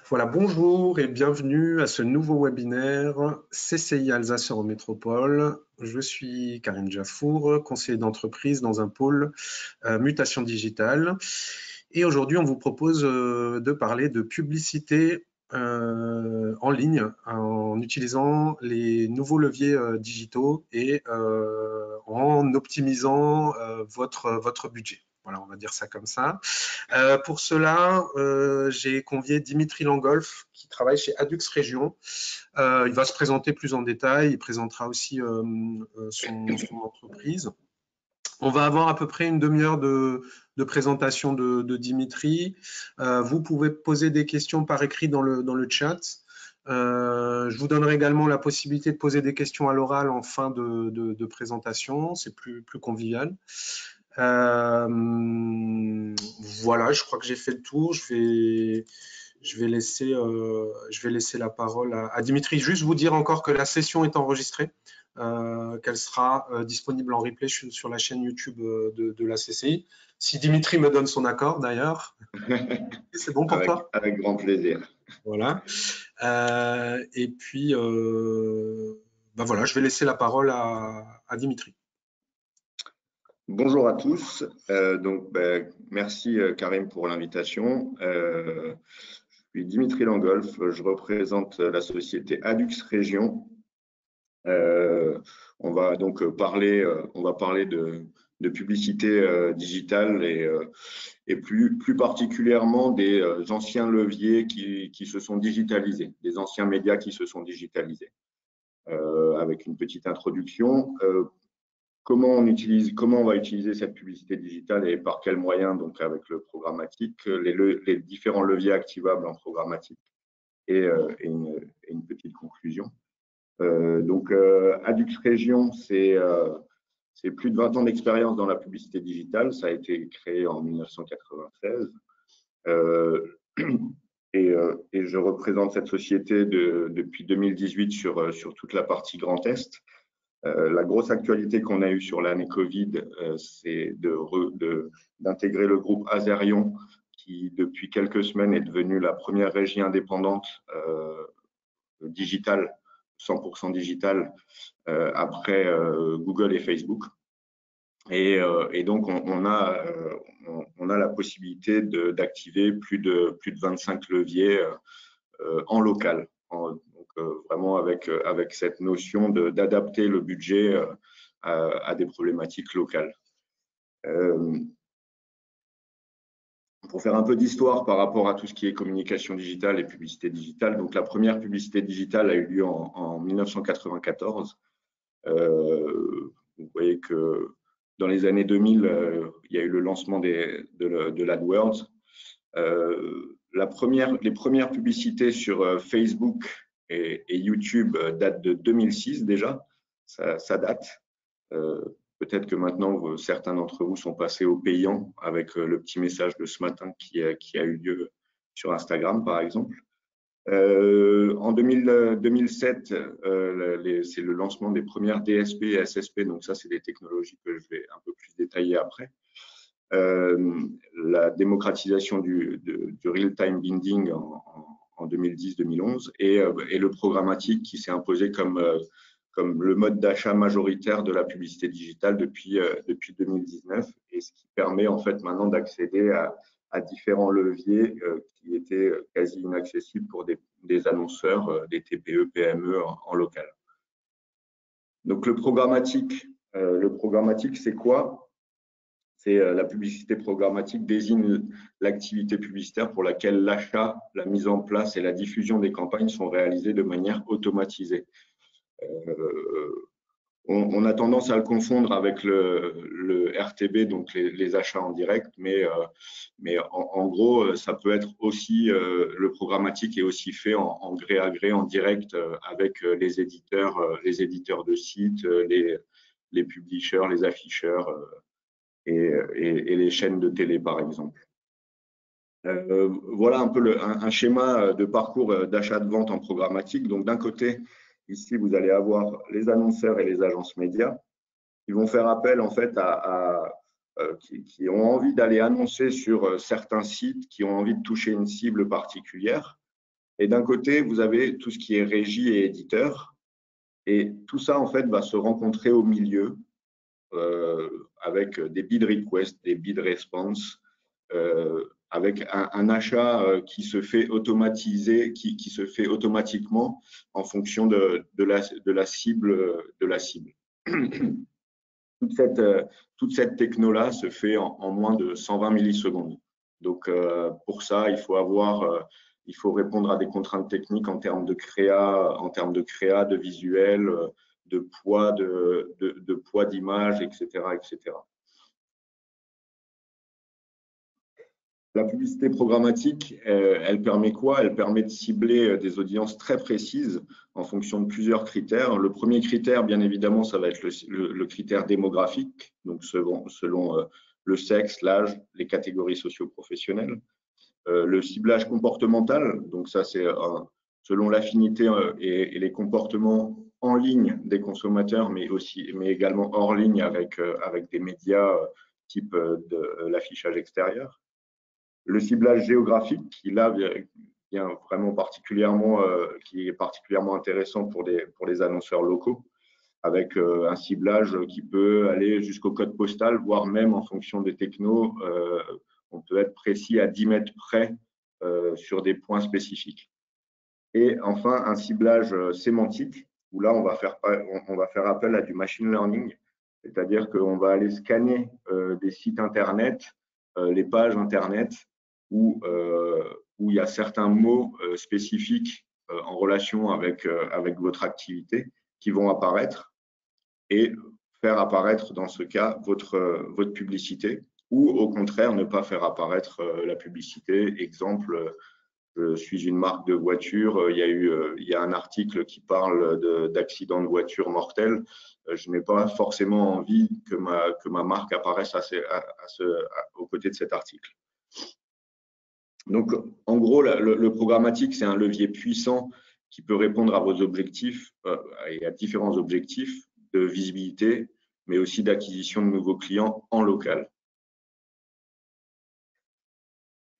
Voilà, bonjour et bienvenue à ce nouveau webinaire CCI Alsace Eurométropole. Je suis Karim Jafour, conseiller d'entreprise dans un pôle mutation digitale. Et aujourd'hui, on vous propose de parler de publicité en ligne en utilisant les nouveaux leviers digitaux et en optimisant votre budget. Voilà, on va dire ça comme ça. Pour cela, j'ai convié Dimitri Langolf qui travaille chez Adux Région. Il va se présenter plus en détail, il présentera aussi son entreprise. On va avoir à peu près une demi-heure de présentation de Dimitri. Vous pouvez poser des questions par écrit dans le chat. Je vous donnerai également la possibilité de poser des questions à l'oral en fin de présentation, c'est plus convivial. Voilà, je crois que j'ai fait le tour. Je vais laisser la parole à Dimitri. Juste vous dire encore que la session est enregistrée, qu'elle sera disponible en replay sur la chaîne YouTube de la CCI. Si Dimitri me donne son accord, d'ailleurs. C'est bon pour toi? Avec grand plaisir. Voilà. Et puis, voilà, je vais laisser la parole à Dimitri. Bonjour à tous. Merci Karim pour l'invitation. Je suis Dimitri Langolf, je représente la société Adux Région. On va donc parler de publicité digitale et plus particulièrement des anciens leviers qui se sont digitalisés, des anciens médias qui se sont digitalisés. Avec une petite introduction. Comment on va utiliser cette publicité digitale et par quels moyens, donc avec le programmatique, les différents leviers activables en programmatique et une petite conclusion. Adux Région, c'est plus de 20 ans d'expérience dans la publicité digitale. Ça a été créé en 1996. Et je représente cette société depuis 2018 sur toute la partie Grand Est. La grosse actualité qu'on a eue sur l'année Covid, c'est d'intégrer le groupe Azerion, qui depuis quelques semaines est devenu la première régie indépendante digitale, 100% digitale, après Google et Facebook. Et donc, on a la possibilité d'activer plus de 25 leviers en local. Vraiment avec cette notion d'adapter le budget à des problématiques locales. Pour faire un peu d'histoire par rapport à tout ce qui est communication digitale et publicité digitale, donc la première publicité digitale a eu lieu en 1994. Vous voyez que dans les années 2000, il y a eu le lancement de l'AdWords. Les premières publicités sur Facebook et YouTube datent de 2006 déjà, ça date. Peut-être que maintenant, certains d'entre vous sont passés au payant avec le petit message de ce matin qui a eu lieu sur Instagram, par exemple. En 2007, c'est le lancement des premières DSP et SSP, donc ça, c'est des technologies que je vais un peu plus détailler après. La démocratisation du real-time binding en 2010-2011 et le programmatique qui s'est imposé comme le mode d'achat majoritaire de la publicité digitale depuis 2019 et ce qui permet en fait maintenant d'accéder à différents leviers qui étaient quasi inaccessibles pour des annonceurs, des TPE, PME en local. Donc le programmatique, c'est quoi? C'est la publicité programmatique désigne l'activité publicitaire pour laquelle l'achat, la mise en place et la diffusion des campagnes sont réalisées de manière automatisée. On a tendance à le confondre avec le RTB, donc les achats en direct, mais en gros, ça peut être aussi, le programmatique est aussi fait en gré à gré, en direct, avec les éditeurs de sites, les publishers, les afficheurs et les chaînes de télé, par exemple. Voilà un peu un schéma de parcours d'achat de vente en programmatique. Donc d'un côté, ici, vous allez avoir les annonceurs et les agences médias qui vont faire appel en fait qui ont envie d'aller annoncer sur certains sites, qui ont envie de toucher une cible particulière. Et d'un côté, vous avez tout ce qui est régie et éditeur. Et tout ça, en fait, va se rencontrer au milieu avec des bid requests, des bid response, avec un achat qui se fait automatiser, qui se fait automatiquement en fonction de la cible. Toute cette techno-là se fait en moins de 120 millisecondes. Donc, pour ça, il faut répondre à des contraintes techniques en termes de créa, de visuel, de poids, de poids d'image, etc., etc. La publicité programmatique, elle permet quoi? Elle permet de cibler des audiences très précises en fonction de plusieurs critères. Le premier critère, bien évidemment, ça va être le critère démographique, donc selon le sexe, l'âge, les catégories socio-professionnelles. Le ciblage comportemental, donc ça c'est selon l'affinité et les comportements en ligne des consommateurs, mais également hors ligne avec des médias type de l'affichage extérieur. Le ciblage géographique, qui là vient vraiment qui est particulièrement intéressant pour les annonceurs locaux, avec un ciblage qui peut aller jusqu'au code postal, voire même en fonction des technos, on peut être précis à 10 mètres près sur des points spécifiques. Et enfin, un ciblage sémantique, où là, on va faire appel à du machine learning, c'est-à-dire qu'on va aller scanner des sites Internet, les pages Internet, où il y a certains mots spécifiques en relation avec votre activité qui vont apparaître et faire apparaître dans ce cas votre publicité, ou au contraire ne pas faire apparaître la publicité. Exemple, je suis une marque de voiture, il y a un article qui parle d'accident de voiture mortel. Je n'ai pas forcément envie que ma marque apparaisse aux côtés de cet article. Donc, en gros, le programmatique, c'est un levier puissant qui peut répondre à vos objectifs et à différents objectifs de visibilité, mais aussi d'acquisition de nouveaux clients en local.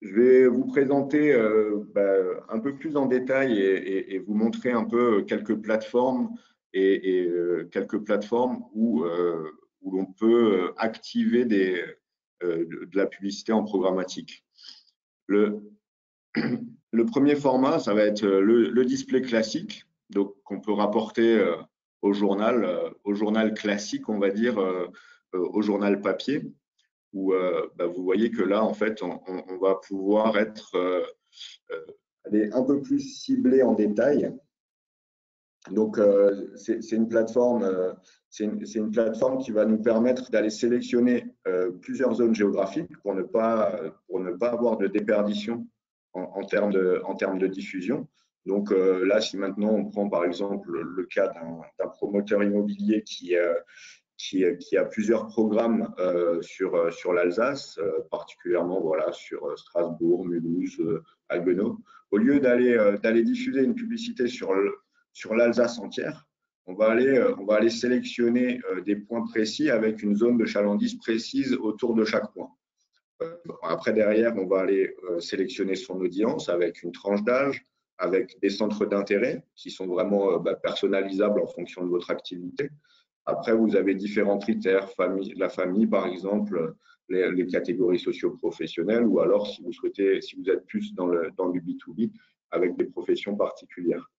Je vais vous présenter un peu plus en détail et vous montrer un peu quelques plateformes quelques plateformes où l'on peut activer de la publicité en programmatique. Le premier format, ça va être le display classique, donc qu'on peut rapporter au journal classique, on va dire, au journal papier, où vous voyez que là, en fait, on va pouvoir aller un peu plus ciblé en détail. Donc, c'est une plateforme qui va nous permettre d'aller sélectionner plusieurs zones géographiques pour ne pas avoir de déperdition en termes de diffusion. Donc là, si maintenant on prend par exemple le cas d'un promoteur immobilier qui a plusieurs programmes sur l'Alsace, particulièrement voilà, sur Strasbourg, Mulhouse, Haguenau, au lieu d'aller diffuser une publicité sur l'Alsace entière, on va aller sélectionner des points précis avec une zone de chalandise précise autour de chaque point. Après, derrière, on va aller sélectionner son audience avec une tranche d'âge, avec des centres d'intérêt qui sont vraiment personnalisables en fonction de votre activité. Après, vous avez différents critères, la famille par exemple, les catégories socio-professionnelles, ou alors si vous êtes plus dans du B2B avec des professions particulières.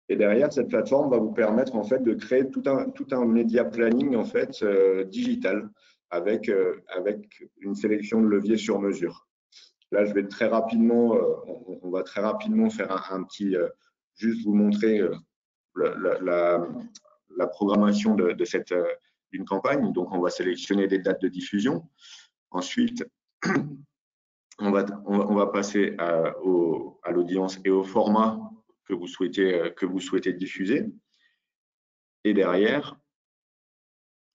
Et derrière, cette plateforme va vous permettre en fait de créer tout un média planning en fait digital avec une sélection de leviers sur mesure. Là, je vais très rapidement, on va très rapidement faire un petit, juste vous montrer la programmation d'une campagne. Donc, on va sélectionner des dates de diffusion. Ensuite, on va passer à l'audience et au format que vous souhaitez diffuser. Et derrière,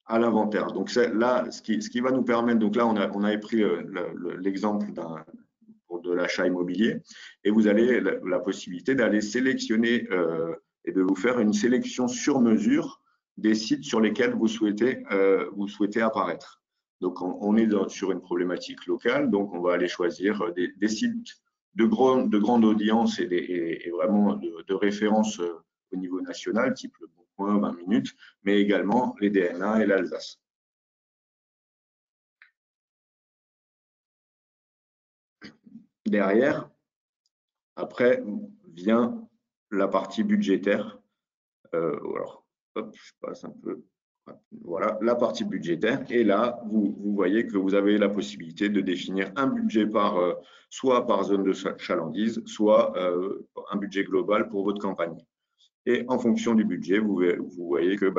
à l'inventaire. Donc là, ce qui va nous permettre, donc là, on avait pris l'exemple de l'achat immobilier, et vous avez la possibilité d'aller sélectionner et de vous faire une sélection sur mesure des sites sur lesquels vous souhaitez apparaître. Donc, on est sur une problématique locale, donc on va aller choisir des sites grande audience et vraiment de référence au niveau national, type Le Bon Coin, 20 minutes, mais également les DNA et l'Alsace. Derrière, après, vient la partie budgétaire. Alors, hop, je passe un peu. Voilà, la partie budgétaire. Et là, vous voyez que vous avez la possibilité de définir un budget soit par zone de chalandise, soit un budget global pour votre campagne. Et en fonction du budget, vous voyez que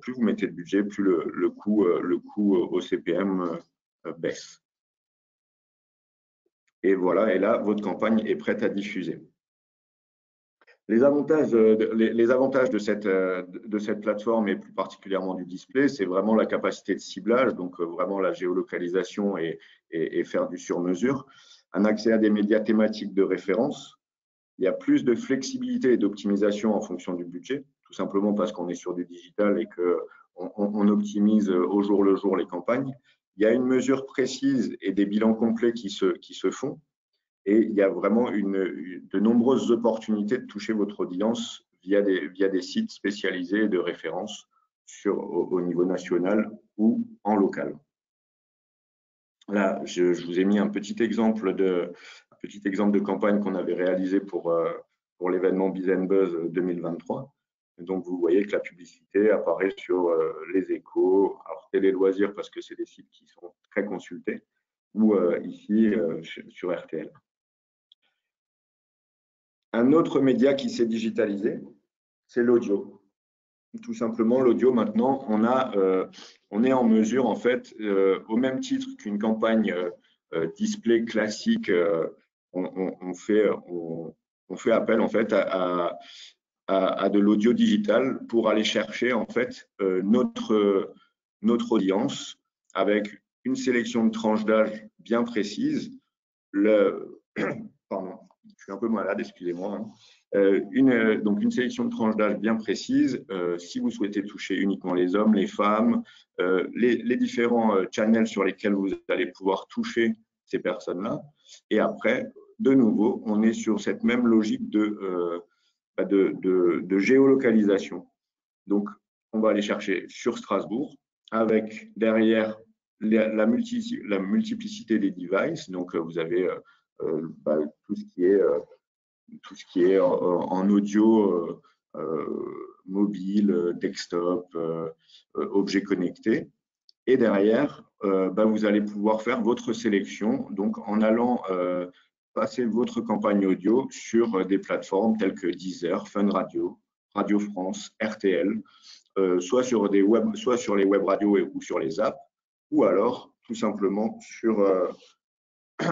plus vous mettez de budget, plus le coût au CPM baisse. Et voilà, et là, votre campagne est prête à diffuser. Les avantages de cette plateforme, et plus particulièrement du display, c'est vraiment la capacité de ciblage, donc vraiment la géolocalisation et faire du sur-mesure, un accès à des médias thématiques de référence. Il y a plus de flexibilité et d'optimisation en fonction du budget, tout simplement parce qu'on est sur du digital et qu'on optimise au jour le jour les campagnes. Il y a une mesure précise et des bilans complets qui se font. Et il y a vraiment de nombreuses opportunités de toucher votre audience via des sites spécialisés de référence au niveau national ou en local. Là, je vous ai mis un petit exemple de campagne qu'on avait réalisé pour l'événement Biz & Buzz 2023. Donc, vous voyez que la publicité apparaît sur les Échos, alors Télé Loisirs parce que c'est des sites qui sont très consultés, ou ici sur RTL. Un autre média qui s'est digitalisé, c'est l'audio. Tout simplement, l'audio, maintenant, on est en mesure, en fait, au même titre qu'une campagne display classique, on fait appel, en fait, à de l'audio digital pour aller chercher, en fait, notre audience avec une sélection de tranches d'âge bien précise. Pardon. Je suis un peu malade, excusez-moi. Donc, une sélection de tranches d'âge bien précise. Si vous souhaitez toucher uniquement les hommes, les femmes, les différents channels sur lesquels vous allez pouvoir toucher ces personnes-là. Et après, de nouveau, on est sur cette même logique de géolocalisation. Donc, on va aller chercher sur Strasbourg avec derrière la multiplicité des devices. Donc, vous avez tout ce qui est en audio mobile, desktop, objets connectés. Et derrière, vous allez pouvoir faire votre sélection, donc en allant passer votre campagne audio sur des plateformes telles que Deezer, Fun Radio, Radio France, RTL, soit sur les web radios ou sur les apps, ou alors tout simplement sur je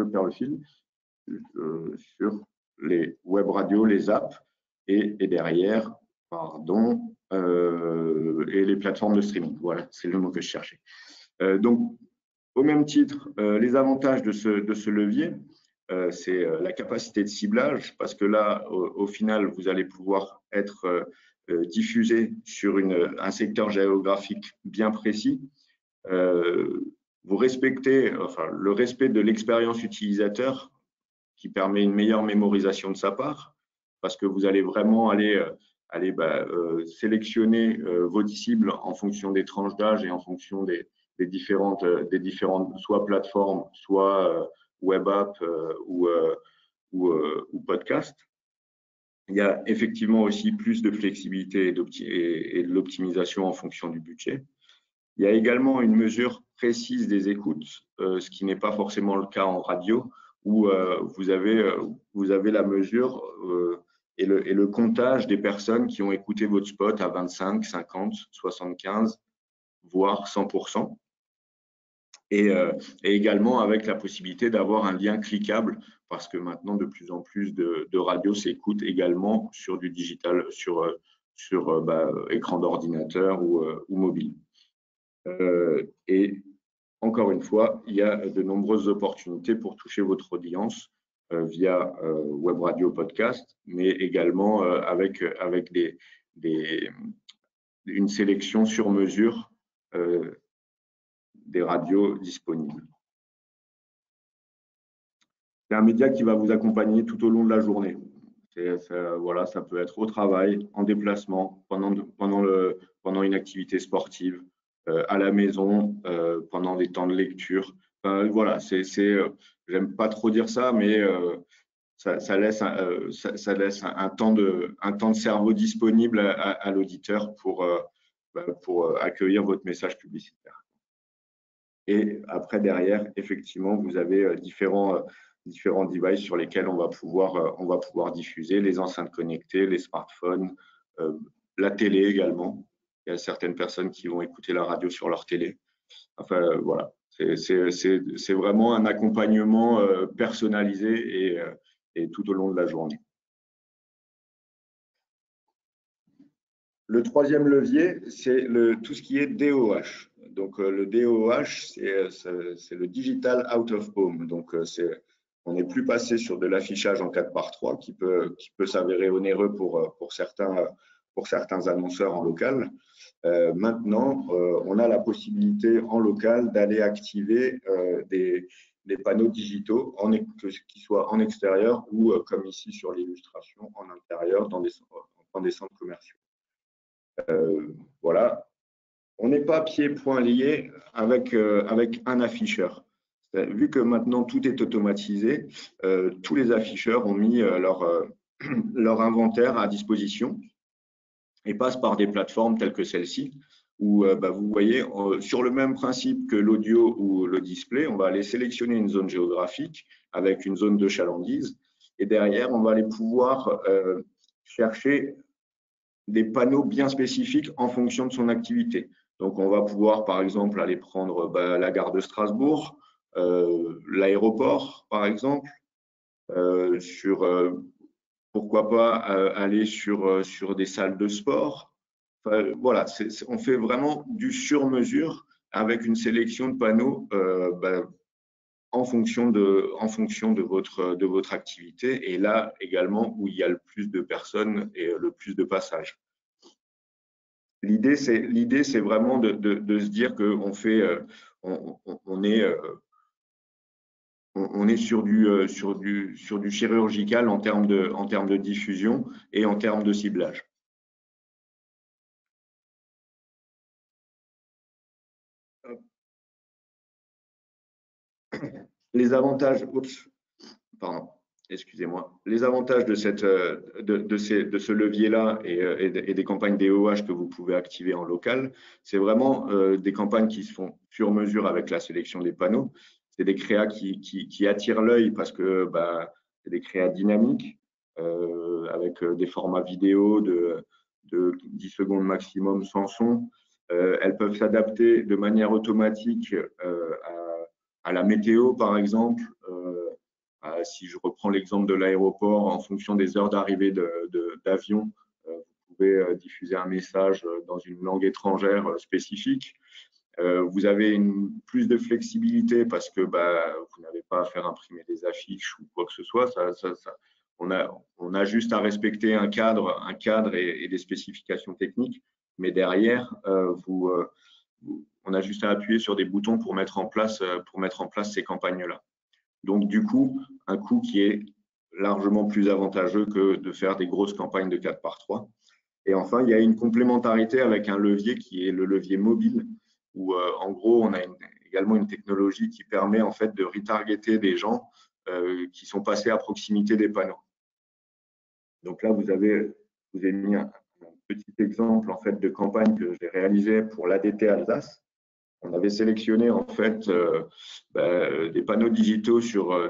perds le fil, sur les web radios, les apps et derrière, et les plateformes de streaming. Voilà, c'est le mot que je cherchais. Donc, au même titre, les avantages de ce levier, c'est la capacité de ciblage, parce que là, au final, vous allez pouvoir être diffusé sur un secteur géographique bien précis. Vous respectez le respect de l'expérience utilisateur qui permet une meilleure mémorisation de sa part, parce que vous allez vraiment aller sélectionner vos cibles en fonction des tranches d'âge et en fonction des différentes soit plateformes, soit web app ou podcast. Il y a effectivement aussi plus de flexibilité et de l'optimisation en fonction du budget. Il y a également une mesure précise des écoutes, ce qui n'est pas forcément le cas en radio, où vous avez la mesure et le comptage des personnes qui ont écouté votre spot à 25, 50, 75, voire 100%. Et également avec la possibilité d'avoir un lien cliquable, parce que maintenant, de plus en plus de radios s'écoutent également sur du digital, sur écran d'ordinateur ou mobile. Et encore une fois, il y a de nombreuses opportunités pour toucher votre audience via web radio, podcast, mais également avec une sélection sur mesure des radios disponibles. C'est un média qui va vous accompagner tout au long de la journée. Voilà, ça peut être au travail, en déplacement, pendant une activité sportive, à la maison, pendant des temps de lecture. Voilà, j'aime pas trop dire ça, mais ça laisse un temps de cerveau disponible à l'auditeur pour accueillir votre message publicitaire. Et après, derrière, effectivement, vous avez différents devices sur lesquels on va pouvoir diffuser, les enceintes connectées, les smartphones, la télé également. Il y a certaines personnes qui vont écouter la radio sur leur télé. Enfin, voilà, c'est vraiment un accompagnement personnalisé et tout au long de la journée. Le troisième levier, c'est tout ce qui est DOH. Donc, le DOH, c'est le Digital Out of Home. Donc, on n'est plus passé sur de l'affichage en 4:3 qui peut s'avérer onéreux pour certains annonceurs en local. Maintenant, on a la possibilité en local d'aller activer des panneaux digitaux, qu'ils soient en extérieur ou, comme ici sur l'illustration, en intérieur dans des centres commerciaux. Voilà, on n'est pas pieds-poings liés avec un afficheur. Vu que maintenant tout est automatisé, tous les afficheurs ont mis leur inventaire à disposition et passent par des plateformes telles que celle-ci, où vous voyez, sur le même principe que l'audio ou le display, on va aller sélectionner une zone géographique avec une zone de chalandise, et derrière, on va aller pouvoir chercher des panneaux bien spécifiques en fonction de son activité. Donc, on va pouvoir, par exemple, aller prendre la gare de Strasbourg, l'aéroport, par exemple, pourquoi pas aller sur des salles de sport. Enfin, voilà, on fait vraiment du sur-mesure avec une sélection de panneaux en fonction de votre activité, et là également où il y a le plus de personnes et le plus de passages. L'idée, c'est vraiment de se dire qu'on est sur du chirurgical en termes de diffusion et en termes de ciblage. Les avantages, les avantages de ce levier-là et des campagnes DOH que vous pouvez activer en local, c'est vraiment des campagnes qui se font sur mesure avec la sélection des panneaux. C'est des créas qui attirent l'œil parce que c'est des créas dynamiques avec des formats vidéo de 10 secondes maximum sans son. Elles peuvent s'adapter de manière automatique à la météo, par exemple. Si je reprends l'exemple de l'aéroport, en fonction des heures d'arrivée d'avion, vous pouvez diffuser un message dans une langue étrangère spécifique. Vous avez plus de flexibilité parce que vous n'avez pas à faire imprimer des affiches ou quoi que ce soit. On a juste à respecter un cadre et des spécifications techniques, mais derrière, on a juste à appuyer sur des boutons pour mettre en place ces campagnes-là. Donc, du coup, un coût qui est largement plus avantageux que de faire des grosses campagnes de 4:3. Et enfin, il y a une complémentarité avec un levier qui est le levier mobile, où en gros, on a également une technologie qui permet en fait de retargeter des gens qui sont passés à proximité des panneaux. Donc là, vous avez mis un petit exemple en fait de campagne que j'ai réalisé pour l'ADT Alsace. On avait sélectionné en fait des panneaux digitaux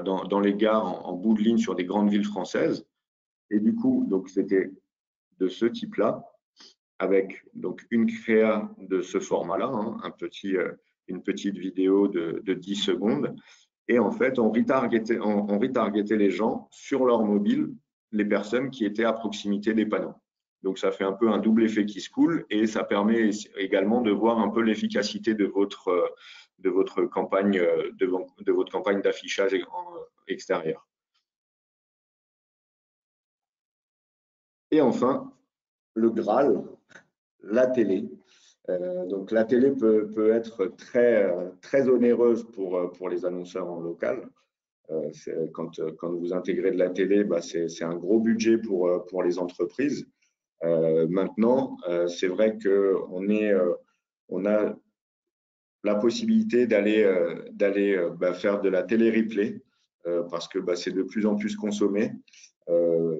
dans les gares en bout de ligne sur des grandes villes françaises. Et du coup, donc c'était de ce type-là, avec donc une créa de ce format-là, une petite vidéo de 10 secondes. Et en fait, on retargetait les gens sur leur mobile, les personnes qui étaient à proximité des panneaux. Donc, ça fait un peu un double effet qui se coule et ça permet également de voir un peu l'efficacité de votre campagne d'affichage extérieur. Et enfin, le Graal, la télé. Donc la télé peut être très onéreuse pour les annonceurs en local. Quand vous intégrez de la télé, c'est un gros budget pour les entreprises. Maintenant, c'est vrai qu'on a la possibilité d'aller faire de la télé-replay parce que c'est de plus en plus consommé. On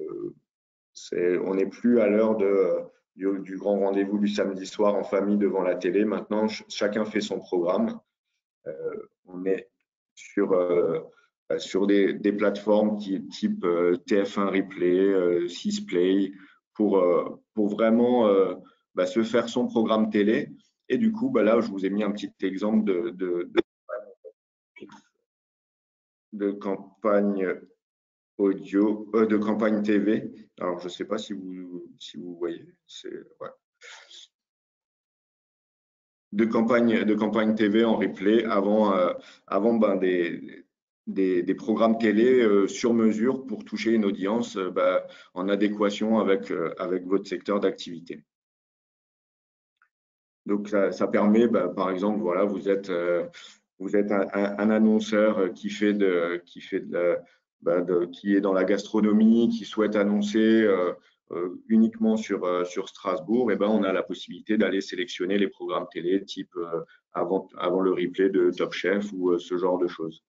n'est plus à l'heure du grand rendez-vous du samedi soir en famille devant la télé. Maintenant, chacun fait son programme. On est sur des plateformes type TF1 Replay, 6play, pour vraiment se faire son programme télé. Et du coup, là, je vous ai mis un petit exemple de campagne audio, de campagne TV. Alors, je ne sais pas si vous voyez. Ouais. De campagne TV en replay avant des programmes télé sur mesure pour toucher une audience en adéquation avec votre secteur d'activité. Donc, ça permet, par exemple, voilà, vous êtes un annonceur qui est dans la gastronomie, qui souhaite annoncer uniquement sur Strasbourg, et on a la possibilité d'aller sélectionner les programmes télé type avant le replay de Top Chef ou ce genre de choses.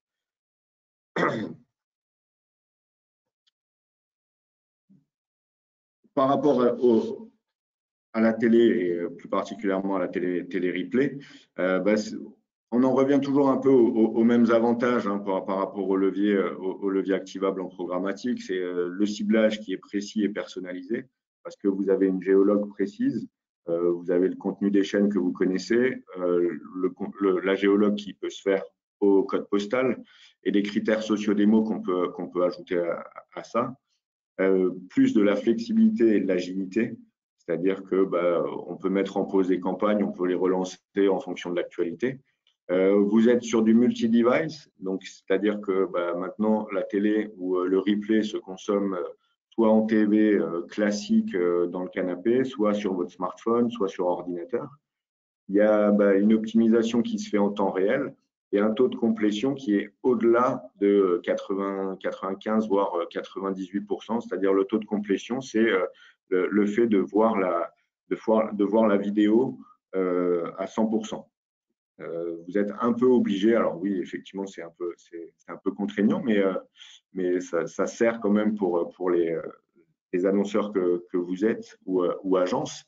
Par rapport à la télé et plus particulièrement à la télé replay, on en revient toujours un peu aux mêmes avantages par rapport au levier activable en programmatique. C'est le ciblage qui est précis et personnalisé parce que vous avez une géologue précise, vous avez le contenu des chaînes que vous connaissez, la géologue qui peut se faire au code postal et des critères sociodémos qu'on peut ajouter à ça, plus de la flexibilité et de l'agilité. C'est-à-dire que on peut mettre en pause des campagnes, on peut les relancer en fonction de l'actualité. Vous êtes sur du multi-device, donc c'est-à-dire que maintenant la télé ou le replay se consomme soit en TV classique dans le canapé, soit sur votre smartphone, soit sur ordinateur. Il y a une optimisation qui se fait en temps réel et un taux de complétion qui est au-delà de 95 voire 98%, c'est-à-dire le taux de complétion, c'est le fait de voir la vidéo à 100%. Vous êtes un peu obligé, alors oui, effectivement, c'est un peu contraignant, mais ça sert quand même pour les annonceurs que vous êtes ou agences.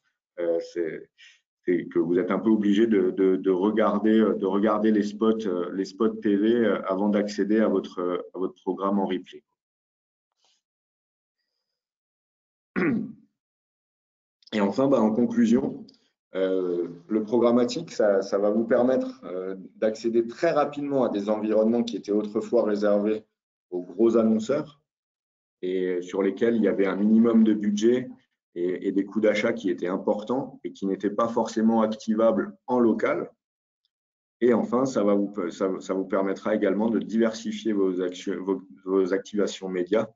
C'est que vous êtes un peu obligé de regarder les spots TV avant d'accéder à votre programme en replay. Et enfin, en conclusion, le programmatique, ça va vous permettre d'accéder très rapidement à des environnements qui étaient autrefois réservés aux gros annonceurs et sur lesquels il y avait un minimum de budget et des coûts d'achat qui étaient importants et qui n'étaient pas forcément activables en local. Et enfin, ça vous permettra également de diversifier vos activations médias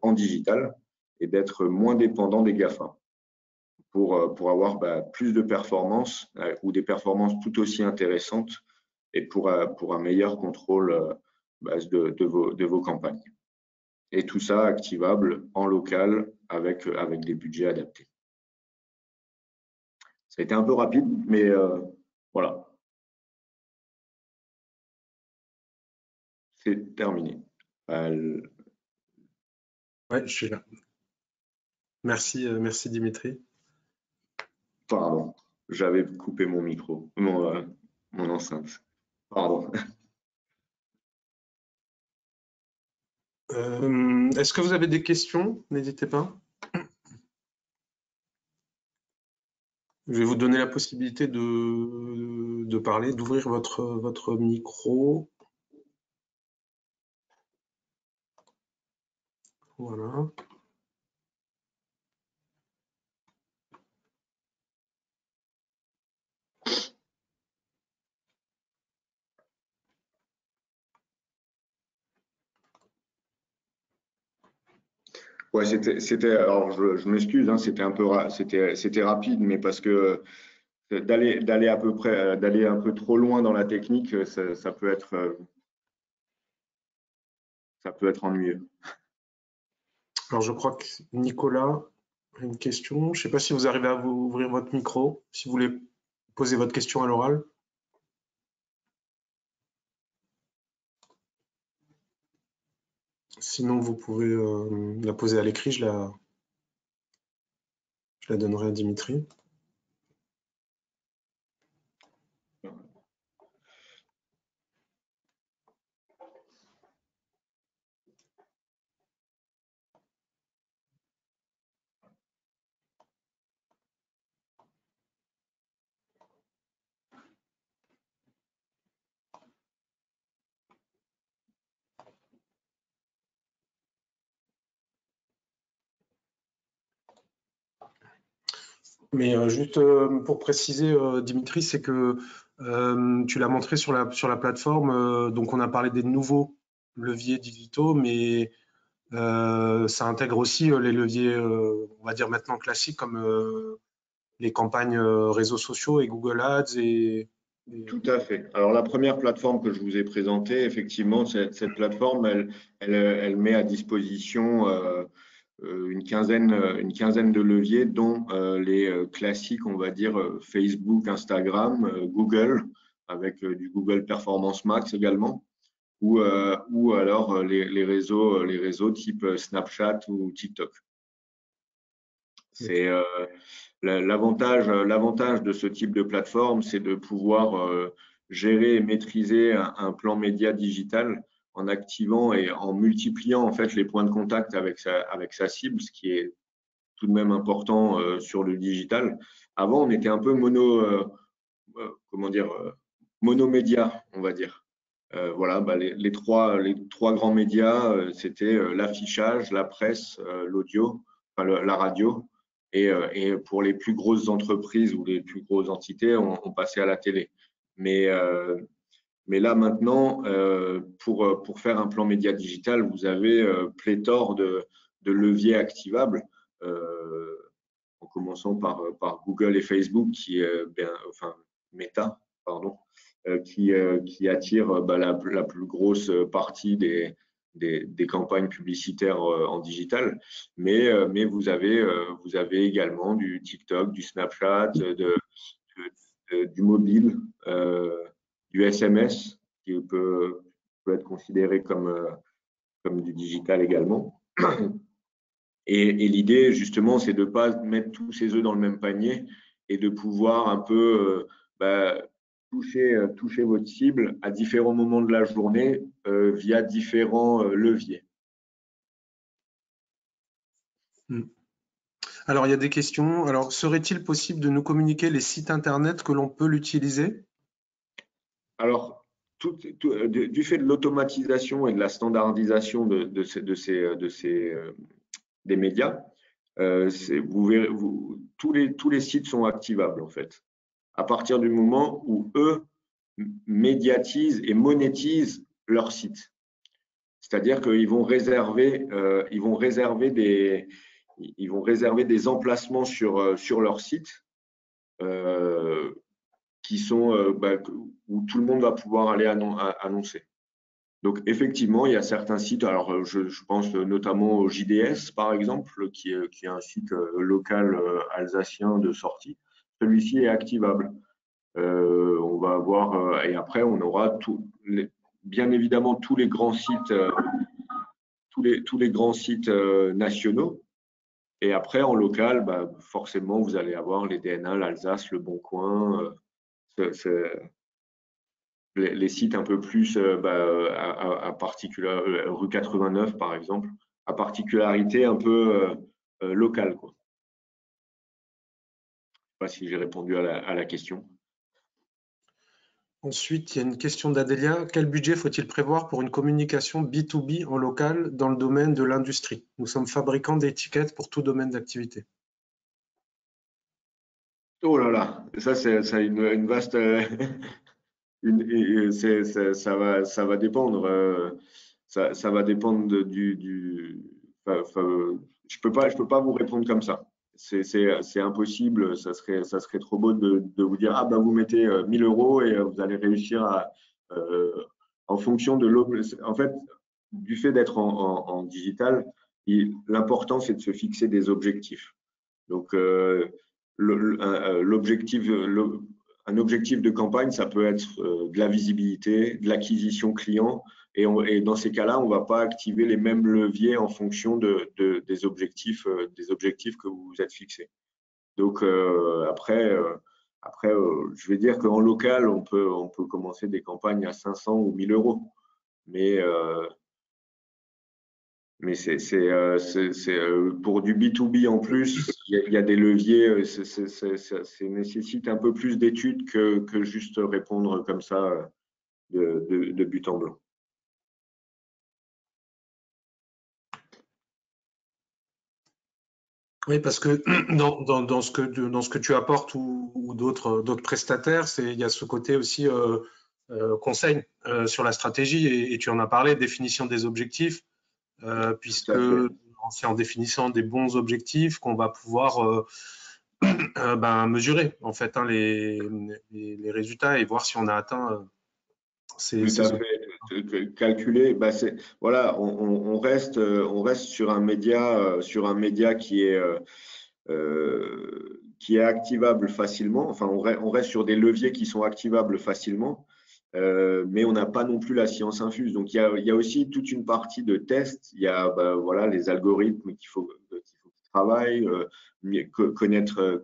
en digital et d'être moins dépendant des GAFA pour avoir plus de performances ou des performances tout aussi intéressantes et pour un meilleur contrôle de vos campagnes. Et tout ça activable en local avec des budgets adaptés. Ça a été un peu rapide, mais voilà. C'est terminé. Ouais, je suis là. Merci Dimitri. Pardon, j'avais coupé mon micro, mon enceinte. Pardon. Est-ce que vous avez des questions? N'hésitez pas. Je vais vous donner la possibilité de parler, d'ouvrir votre micro. Voilà. Ouais, alors je m'excuse, hein, c'était rapide, mais parce que d'aller à peu près, d'aller un peu trop loin dans la technique, ça peut être ennuyeux. Alors, je crois que Nicolas a une question. Je ne sais pas si vous arrivez à vous ouvrir votre micro, si vous voulez poser votre question à l'oral. Sinon, vous pouvez la poser à l'écrit, je la donnerai à Dimitri. Mais juste pour préciser, Dimitri, c'est que tu l'as montré sur la plateforme, donc on a parlé des nouveaux leviers digitaux, mais ça intègre aussi les leviers, on va dire maintenant classiques, comme les campagnes réseaux sociaux et Google Ads. Tout à fait. Alors, la première plateforme que je vous ai présentée, effectivement, cette plateforme, elle met à disposition une quinzaine de leviers, dont les classiques, on va dire, Facebook, Instagram, Google, avec du Google Performance Max également, ou alors les réseaux type Snapchat ou TikTok. C'est l'avantage de ce type de plateforme, c'est de pouvoir gérer et maîtriser un plan média digital en activant et en multipliant en fait les points de contact avec sa cible, ce qui est tout de même important sur le digital. Avant, on était un peu monomédia, on va dire. Voilà, les trois grands médias, c'était l'affichage, la presse, l'audio, enfin, la radio. Et pour les plus grosses entreprises ou les plus grosses entités, on passait à la télé. Mais là, maintenant, pour faire un plan média digital, vous avez pléthore de leviers activables, en commençant par Google et Facebook, enfin Meta, pardon, qui attire la plus grosse partie des campagnes publicitaires en digital. Mais vous avez également du TikTok, du Snapchat, du mobile, du SMS, qui peut être considéré comme du digital également. Et l'idée, justement, c'est de ne pas mettre tous ses œufs dans le même panier et de pouvoir un peu toucher votre cible à différents moments de la journée via différents leviers. Alors, il y a des questions. Alors, serait-il possible de nous communiquer les sites internet que l'on peut l'utiliser? Alors, du fait de l'automatisation et de la standardisation des médias, vous verrez, tous les sites sont activables en fait. À partir du moment où eux médiatisent et monétisent leur site. C'est-à-dire qu'ils vont réserver des emplacements sur leur site qui sont où tout le monde va pouvoir aller annoncer. Donc effectivement, il y a certains sites. Alors je pense notamment au JDS par exemple, qui est un site local alsacien de sortie. Celui-ci est activable. On va avoir et après on aura bien évidemment tous les grands sites, tous les grands sites nationaux. Et après en local, forcément vous allez avoir les DNA, l'Alsace, le Bon Coin, les sites un peu plus à rue 89 par exemple, à particularité un peu locale, quoi. Je ne sais pas si j'ai répondu à la question. Ensuite, il y a une question d'Adélia. Quel budget faut-il prévoir pour une communication B2B en local dans le domaine de l'industrie? Nous sommes fabricants d'étiquettes pour tout domaine d'activité. Oh là là, ça c'est une vaste... ça va dépendre. Ça va dépendre je peux pas vous répondre comme ça. c'est impossible. Ça serait trop beau de vous dire, ah ben vous mettez 1000 € et vous allez réussir en fonction de en fait, du fait d'être en digital, l'important c'est de se fixer des objectifs. Donc, un objectif de campagne, ça peut être de la visibilité, de l'acquisition client, et dans ces cas-là, on ne va pas activer les mêmes leviers en fonction des objectifs que vous vous êtes fixés. Donc après, je vais dire qu'en local, on peut commencer des campagnes à 500 ou 1000 €. Mais pour du B2B en plus, il y a des leviers, ça nécessite un peu plus d'études que juste répondre comme ça de but en blanc. Oui, parce que dans ce que tu apportes ou d'autres prestataires, il y a ce côté aussi conseil sur la stratégie, et tu en as parlé, définition des objectifs, puisque c'est en définissant des bons objectifs qu'on va pouvoir mesurer en fait les résultats et voir si on a atteint ces objectifs. Calculer, voilà, on reste sur un média qui est activable facilement. Enfin, on reste sur des leviers qui sont activables facilement, mais on n'a pas non plus la science infuse. Donc, il y a aussi toute une partie de tests. Il y a voilà, les algorithmes qu'il faut qu'ils travaillent, connaître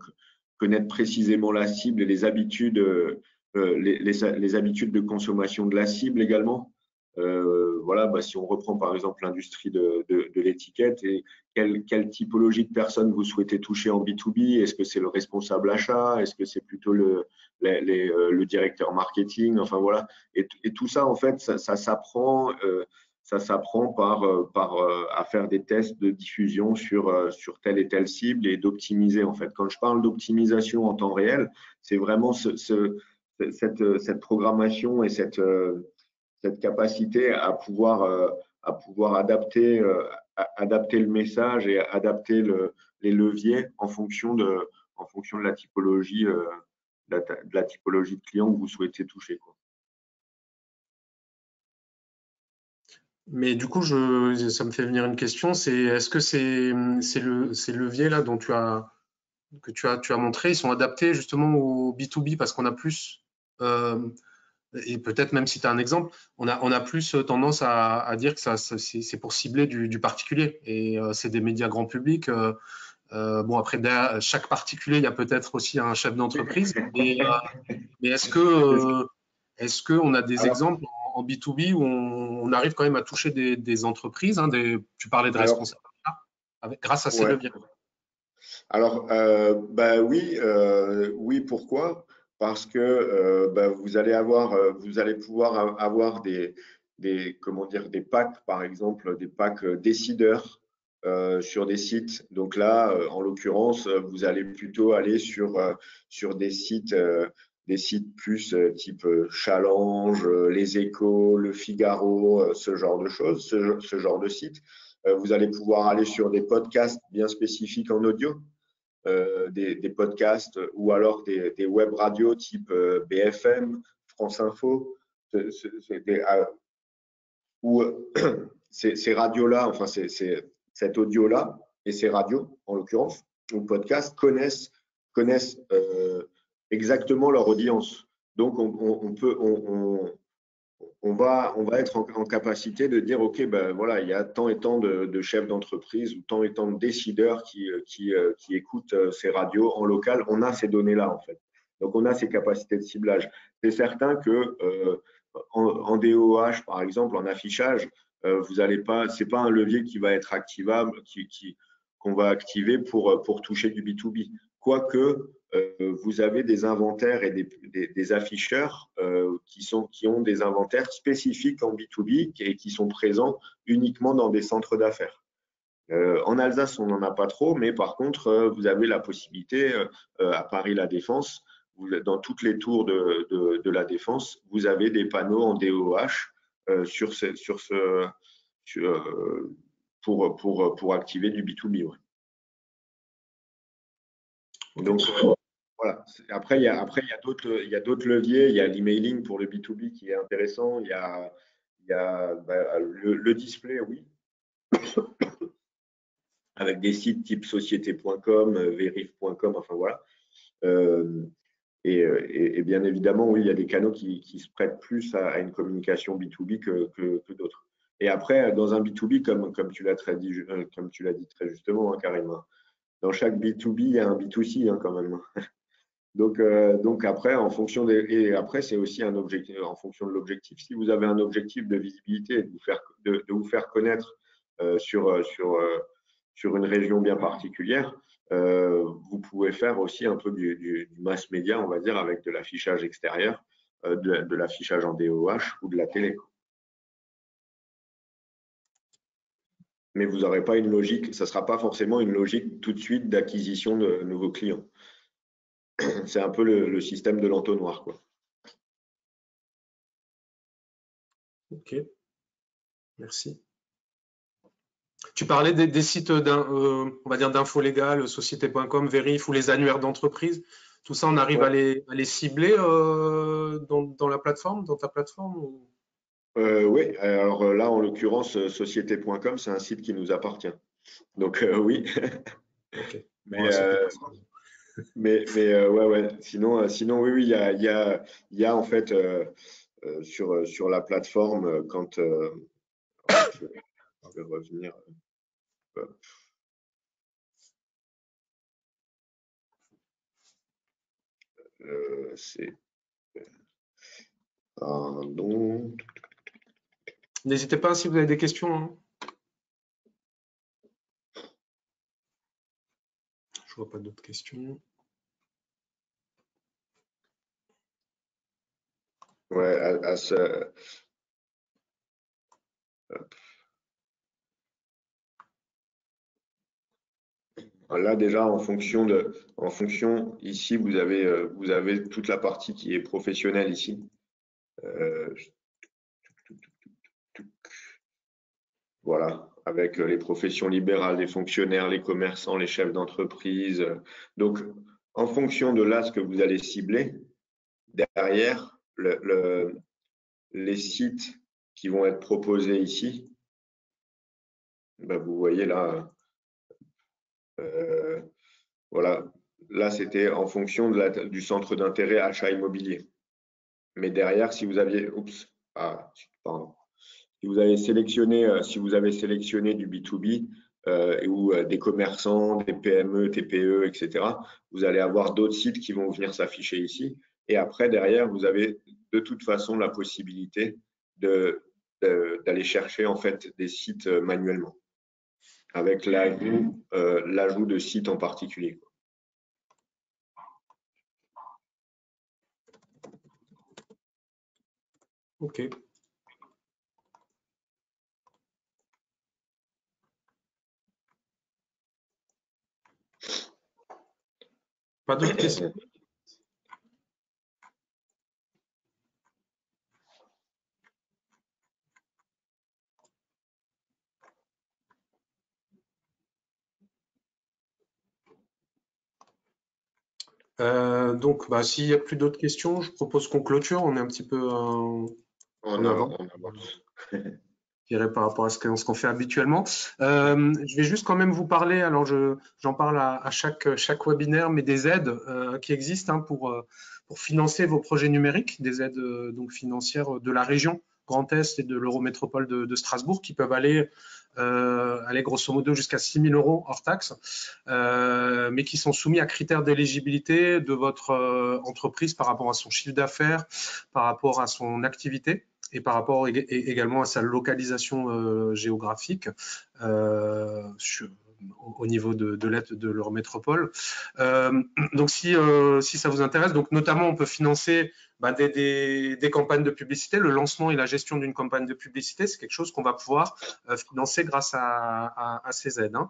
précisément la cible et les habitudes. Les habitudes de consommation de la cible également. Voilà, si on reprend par exemple l'industrie de l'étiquette, et quelle typologie de personnes vous souhaitez toucher en B2B? Est-ce que c'est le responsable achat? Est-ce que c'est plutôt le directeur marketing? Enfin voilà, et tout ça en fait, ça s'apprend à faire des tests de diffusion sur telle et telle cible et d'optimiser en fait. Quand je parle d'optimisation en temps réel, c'est vraiment cette programmation et cette capacité à pouvoir adapter le message et adapter les leviers en fonction de la typologie de client que vous souhaitez toucher, quoi. Mais du coup, ça me fait venir une question, est-ce que ces leviers-là que tu as montré, ils sont adaptés justement au B2B, parce qu'on a plus, et peut-être même si tu as un exemple, on a plus tendance à dire que c'est pour cibler du particulier, et c'est des médias grand public. Bon, après, derrière chaque particulier, il y a peut-être aussi un chef d'entreprise, mais est-ce qu'on a des exemples en B2B où on arrive quand même à toucher des entreprises, hein, tu parlais de responsabilité, grâce à ces leviers? Alors, oui, pourquoi? Parce que vous allez pouvoir avoir comment dire, des packs, par exemple, des packs décideurs sur des sites. Donc là, en l'occurrence, vous allez plutôt aller sur des sites plus type Challenge, Les Échos, Le Figaro, ce genre de choses, ce genre de site. Vous allez pouvoir aller sur des podcasts bien spécifiques en audio. Des podcasts ou alors des web radios type BFM, France Info, où ces radios-là, enfin cet audio-là et ces radios, en l'occurrence, ou podcasts, connaissent exactement leur audience. Donc, on va être en capacité de dire, OK, voilà, il y a tant et tant de chefs d'entreprise ou tant et tant de décideurs qui écoutent ces radios en local. On a ces données-là, en fait. Donc, on a ces capacités de ciblage. C'est certain que en DOH, par exemple, en affichage, vous allez pas, c'est pas un levier qui va être activable, qu'on va activer pour toucher du B2B. Quoique, vous avez des inventaires et des afficheurs qui ont des inventaires spécifiques en B2B et qui sont présents uniquement dans des centres d'affaires. En Alsace, on n'en a pas trop, mais par contre, vous avez la possibilité à Paris La Défense, dans toutes les tours de la Défense, vous avez des panneaux en DOH pour activer du B2B. Ouais. Donc, voilà. Après, il y a d'autres leviers. Il y a l'emailing pour le B2B qui est intéressant. Il y a le display, oui, avec des sites type société.com, verif.com, enfin voilà. Et bien évidemment, oui, il y a des canaux qui se prêtent plus à une communication B2B que d'autres. Et après, dans un B2B, comme tu l'as dit très justement, hein, Karim, hein, dans chaque B2B, il y a un B2C hein, quand même. Donc après, et après, c'est aussi un objectif, en fonction de l'objectif. Si vous avez un objectif de visibilité, de vous faire connaître sur une région bien particulière, vous pouvez faire aussi un peu du mass média, on va dire, avec de l'affichage extérieur, de l'affichage en DOH ou de la télé. Mais vous n'aurez pas une logique, ça ne sera pas forcément une logique tout de suite d'acquisition de nouveaux clients. C'est un peu le système de l'entonnoir, quoi. Ok, merci. Tu parlais des sites on va dire d'info légale, société.com, Vérif ou les annuaires d'entreprise. Tout ça, on arrive à les cibler dans la plateforme, dans ta plateforme ou... Oui, alors là, en l'occurrence, société.com, c'est un site qui nous appartient. Donc oui. Ok. Mais, Ouais, ouais. Sinon, oui, il y a en fait sur la plateforme, quand je vais revenir. C'est pardon. N'hésitez pas si vous avez des questions. Hein. Je vois pas d'autres questions. Ouais, là déjà en fonction ici vous avez toute la partie qui est professionnelle ici. Voilà, avec les professions libérales, les fonctionnaires, les commerçants, les chefs d'entreprise. Donc, en fonction de là ce que vous allez cibler, derrière, les sites qui vont être proposés ici, ben vous voyez là, voilà, là c'était en fonction du centre d'intérêt achat immobilier. Mais derrière, si vous aviez, pardon. Si vous avez sélectionné du B2B ou des commerçants, des PME, TPE, etc., vous allez avoir d'autres sites qui vont venir s'afficher ici. Et après, derrière, vous avez de toute façon la possibilité d'aller chercher en fait des sites manuellement, avec l'ajout de sites en particulier. Ok. Pas d'autres questions? Donc, s'il n'y a plus d'autres questions, je propose qu'on clôture. On est un petit peu en avant. Je dirais par rapport à ce qu'on fait habituellement. Je vais juste quand même vous parler, alors j'en parle à chaque webinaire, mais des aides qui existent hein, pour financer vos projets numériques, des aides donc financières de la région Grand Est et de l'Eurométropole de Strasbourg qui peuvent aller grosso modo jusqu'à 6 000 € hors taxe, mais qui sont soumis à critères d'éligibilité de votre entreprise par rapport à son chiffre d'affaires, par rapport à son activité et par rapport également à sa localisation géographique au niveau de l'aide de leur métropole. Donc si ça vous intéresse, donc notamment on peut financer des campagnes de publicité. Le lancement et la gestion d'une campagne de publicité, c'est quelque chose qu'on va pouvoir financer grâce à ces aides. Hein.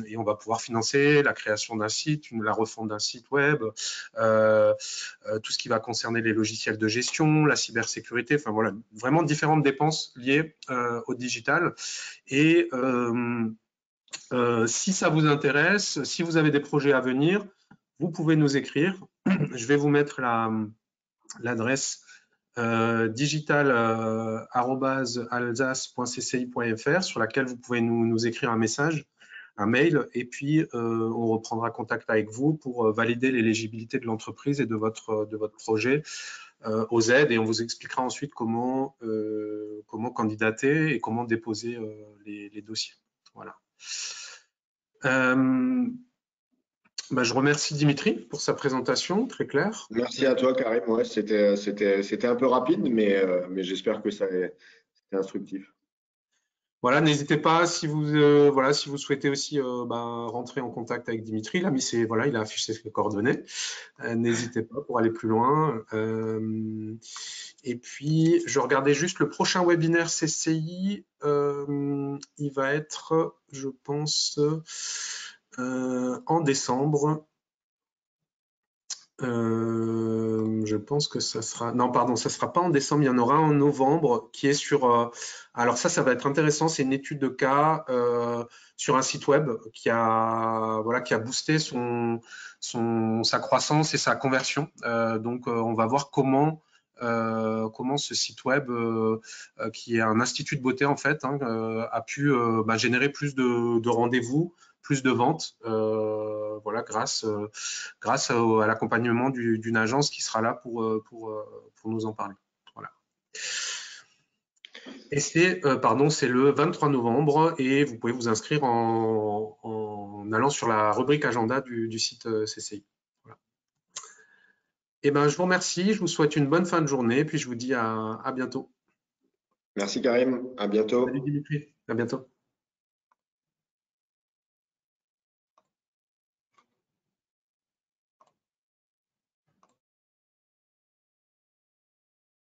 Et on va pouvoir financer la création d'un site, la refonte d'un site web, tout ce qui va concerner les logiciels de gestion, la cybersécurité, enfin voilà, vraiment différentes dépenses liées au digital. Et Si ça vous intéresse, si vous avez des projets à venir, vous pouvez nous écrire. Je vais vous mettre l'adresse digital@alsace.cci.fr sur laquelle vous pouvez nous écrire un message, un mail, et puis on reprendra contact avec vous pour valider l'éligibilité de l'entreprise et de votre projet aux aides, et on vous expliquera ensuite comment candidater et comment déposer les dossiers. Voilà. Je remercie Dimitri pour sa présentation, très claire. Merci à toi, Karim. Ouais, c'était un peu rapide, mais j'espère que ça été instructif. Voilà, n'hésitez pas si vous si vous souhaitez aussi rentrer en contact avec Dimitri. Là, il a affiché ses coordonnées. N'hésitez pas pour aller plus loin. Et puis, je regardais juste le prochain webinaire CCI. Il va être, je pense, en décembre. Je pense que ça sera... Non, pardon, ça sera pas en décembre, il y en aura en novembre qui est sur... Alors ça va être intéressant, c'est une étude de cas sur un site web qui a boosté sa croissance et sa conversion. Donc, on va voir comment ce site web, qui est un institut de beauté en fait, a pu générer plus de rendez-vous, plus de ventes, grâce à l'accompagnement d'une agence qui sera là pour nous en parler. Voilà. Et c'est le 23 novembre et vous pouvez vous inscrire en allant sur la rubrique agenda du site CCI. Voilà. Et je vous remercie, je vous souhaite une bonne fin de journée et puis je vous dis à bientôt. Merci Karim, à bientôt. Salut Dimitri, à bientôt.